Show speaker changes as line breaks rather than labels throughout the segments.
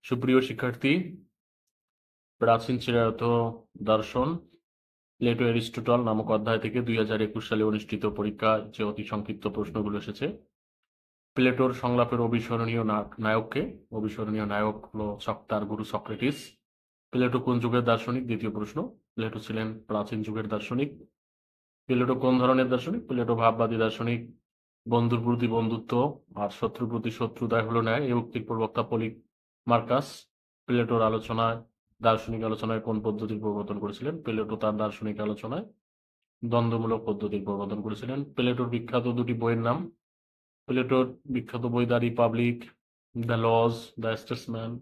সুপ্রিয় শিক্ষার্থী, প্রাচীন চিরায়ত দর্শন প্লেটো এরিস্টটল নামক অধ্যায় থেকে 2021 সালে অনুষ্ঠিত পরীক্ষা যে অতি সংক্ষিপ্ত প্রশ্নগুলো এসেছে। প্লেটোর সংলাপের অবিস্মরণীয় নায়ককে? অবিস্মরণীয় নায়ক হলো তার গুরু সক্রেটিস। প্লেটো কোন যুগের দার্শনিক? দ্বিতীয় প্রশ্ন। প্লেটো ছিলেন প্রাচীন যুগের দার্শনিক। প্লেটো কোন ধরনের দার্শনিক? প্লেটো ভাববাদী দার্শনিক। বন্ধুর প্রতি বন্ধুত্ব আর শত্রুর প্রতি শত্রুতাই হলো ন্যায়, এই উক্তির প্রবক্তা মার্কাস। প্লেটোর দার্শনিক আলোচনায় কোন পদ্ধতির প্রবর্তন করেছিলেন? প্লেটো তার দার্শনিক আলোচনায় দ্বন্দ্বমূলক পদ্ধতির প্রবর্তন করেছিলেন। প্লেটোর বিখ্যাত দুটি বইয়ের নাম? প্লেটোর বিখ্যাত বই the Republic, the laws, the Statesman.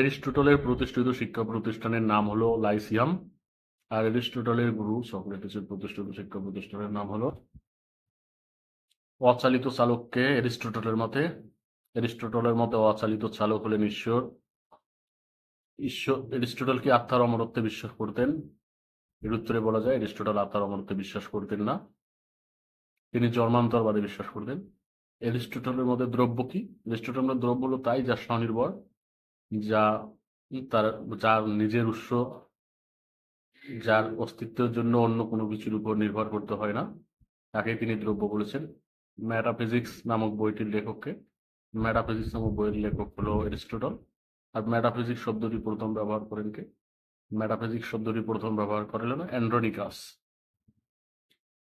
এরিস্টটলের প্রতিষ্ঠিত শিক্ষা প্রতিষ্ঠানের নাম হলো লাইসিয়াম, আর এরিস্টটলের গুরু সক্রেটিসের প্রতিষ্ঠিত শিক্ষা প্রতিষ্ঠানের নাম হলো অচালিত চালককে? এরিস্টটলের মতে অচালিত চালক হলেন ঈশ্বর। এরিস্টটল কি আত্মার অমরত্বে বিশ্বাস করতেন? এর উত্তরে বলা যায় এরিস্টটল আত্মার অমরত্বে বিশ্বাস করতেন না, তিনি জন্মান্তরবাদে বিশ্বাস করতেন। এরিস্টটলের মতে দ্রব্য কি? এরিস্টটলের দ্রব্য হলো তাই যা স্বনির্ভর, যা তার যার নিজের উৎস, যার অস্তিত্বের জন্য অন্য কোনো কিছুর উপর নির্ভর করতে হয় না, তাকে তিনি দ্রব্য বলেছেন। মেটাফিজিক্স নামক বইটির লেখককে? মেটাফিজিক্স নামক বইয়ের লেখক হলো এরিস্টটল। আর মেটাফিজিক্স শব্দটি প্রথম ব্যবহার করেন কে? মেটাফিজিক্স শব্দটি প্রথম ব্যবহার করেন অ্যান্ড্রোনিকাস।